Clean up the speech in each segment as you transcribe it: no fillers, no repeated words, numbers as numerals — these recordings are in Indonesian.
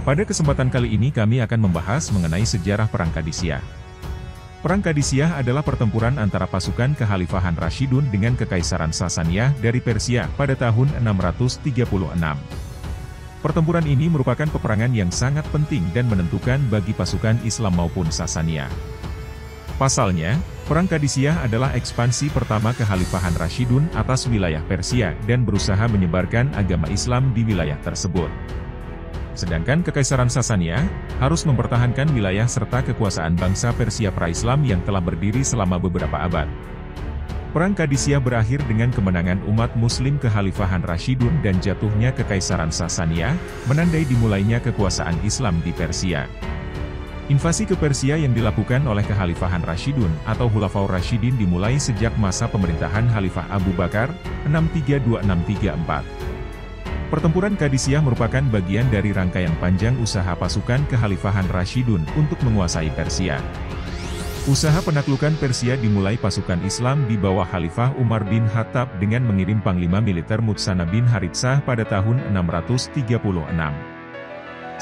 Pada kesempatan kali ini kami akan membahas mengenai sejarah Perang Qadisiyah. Perang Qadisiyah adalah pertempuran antara pasukan Kekhalifahan Rashidun dengan Kekaisaran Sasaniyah dari Persia pada tahun 636. Pertempuran ini merupakan peperangan yang sangat penting dan menentukan bagi pasukan Islam maupun Sasaniyah. Pasalnya, Perang Qadisiyah adalah ekspansi pertama Kekhalifahan Rashidun atas wilayah Persia dan berusaha menyebarkan agama Islam di wilayah tersebut. Sedangkan Kekaisaran Sasaniyah harus mempertahankan wilayah serta kekuasaan bangsa Persia pra-Islam yang telah berdiri selama beberapa abad. Perang Qadisiyah berakhir dengan kemenangan umat Muslim Kekhalifahan Rashidun dan jatuhnya Kekaisaran Sasaniyah, menandai dimulainya kekuasaan Islam di Persia. Invasi ke Persia yang dilakukan oleh Kekhalifahan Rashidun atau Khulafaur Rashidin dimulai sejak masa pemerintahan Khalifah Abu Bakar, 632-634. Pertempuran Qadisiyah merupakan bagian dari rangkaian panjang usaha pasukan Kekhalifahan Rashidun untuk menguasai Persia. Usaha penaklukan Persia dimulai pasukan Islam di bawah Khalifah Umar bin Khattab dengan mengirim Panglima Militer Mutsana bin Haritsah pada tahun 636.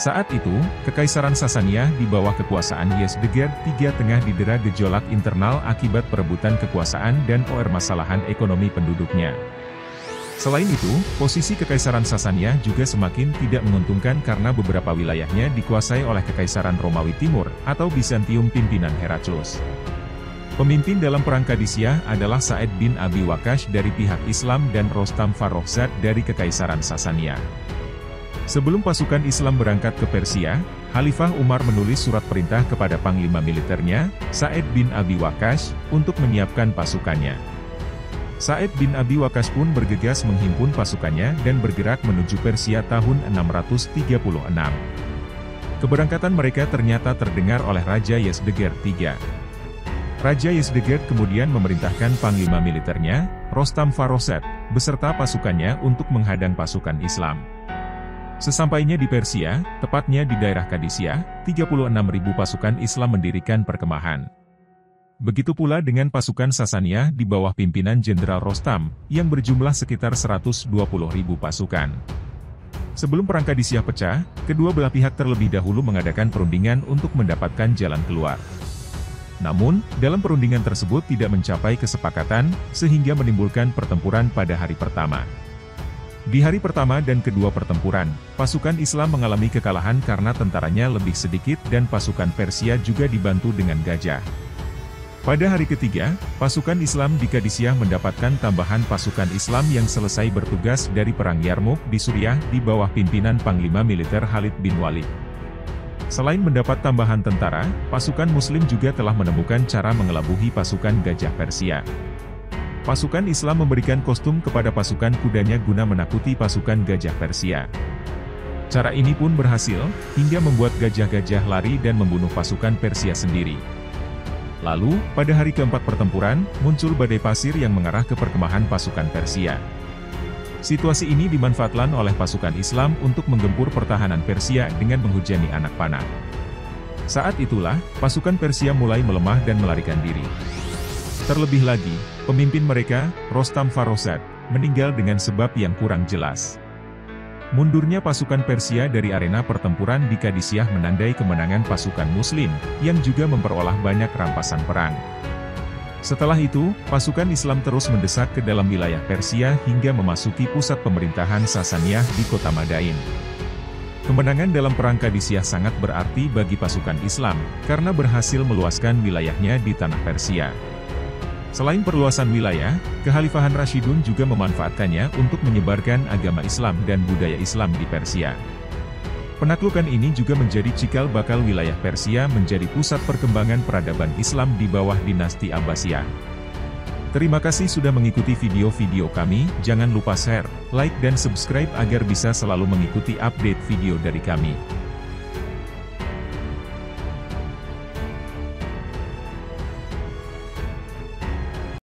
Saat itu, Kekaisaran Sasaniyah di bawah kekuasaan Yezdegerd III tengah didera gejolak internal akibat perebutan kekuasaan dan permasalahan ekonomi penduduknya. Selain itu, posisi Kekaisaran Sasaniyah juga semakin tidak menguntungkan karena beberapa wilayahnya dikuasai oleh Kekaisaran Romawi Timur, atau Bizantium pimpinan Heraklius. Pemimpin dalam Perang Qadisiyah adalah Sa'ad bin Abi Waqqas dari pihak Islam dan Rostam Farrokhzad dari Kekaisaran Sasaniyah. Sebelum pasukan Islam berangkat ke Persia, Khalifah Umar menulis surat perintah kepada Panglima militernya, Sa'ad bin Abi Waqqas, untuk menyiapkan pasukannya. Sa'ad bin Abi Waqqas pun bergegas menghimpun pasukannya dan bergerak menuju Persia tahun 636. Keberangkatan mereka ternyata terdengar oleh Raja Yezdegerd III. Raja Yezdegerd kemudian memerintahkan panglima militernya, Rostam Farrokhzad, beserta pasukannya untuk menghadang pasukan Islam. Sesampainya di Persia, tepatnya di daerah Qadisiyah, 36.000 pasukan Islam mendirikan perkemahan. Begitu pula dengan pasukan Sasaniyah di bawah pimpinan Jenderal Rostam, yang berjumlah sekitar 120.000 pasukan. Sebelum Perang Qadisiyah pecah, kedua belah pihak terlebih dahulu mengadakan perundingan untuk mendapatkan jalan keluar. Namun, dalam perundingan tersebut tidak mencapai kesepakatan, sehingga menimbulkan pertempuran pada hari pertama. Di hari pertama dan kedua pertempuran, pasukan Islam mengalami kekalahan karena tentaranya lebih sedikit dan pasukan Persia juga dibantu dengan gajah. Pada hari ketiga, pasukan Islam di Qadisiyah mendapatkan tambahan pasukan Islam yang selesai bertugas dari Perang Yarmouk di Suriah di bawah pimpinan Panglima Militer Khalid bin Walid. Selain mendapat tambahan tentara, pasukan Muslim juga telah menemukan cara mengelabuhi pasukan gajah Persia. Pasukan Islam memberikan kostum kepada pasukan kudanya guna menakuti pasukan gajah Persia. Cara ini pun berhasil, hingga membuat gajah-gajah lari dan membunuh pasukan Persia sendiri. Lalu, pada hari keempat pertempuran, muncul badai pasir yang mengarah ke perkemahan pasukan Persia. Situasi ini dimanfaatkan oleh pasukan Islam untuk menggempur pertahanan Persia dengan menghujani anak panah. Saat itulah, pasukan Persia mulai melemah dan melarikan diri. Terlebih lagi, pemimpin mereka, Rostam Farrokhzad, meninggal dengan sebab yang kurang jelas. Mundurnya pasukan Persia dari arena pertempuran di Qadisiyah menandai kemenangan pasukan Muslim, yang juga memperoleh banyak rampasan perang. Setelah itu, pasukan Islam terus mendesak ke dalam wilayah Persia hingga memasuki pusat pemerintahan Sasaniyah di kota Madain. Kemenangan dalam Perang Qadisiyah sangat berarti bagi pasukan Islam, karena berhasil meluaskan wilayahnya di tanah Persia. Selain perluasan wilayah, Kekhalifahan Rashidun juga memanfaatkannya untuk menyebarkan agama Islam dan budaya Islam di Persia. Penaklukan ini juga menjadi cikal bakal wilayah Persia menjadi pusat perkembangan peradaban Islam di bawah dinasti Abbasiyah. Terima kasih sudah mengikuti video-video kami, jangan lupa share, like dan subscribe agar bisa selalu mengikuti update video dari kami.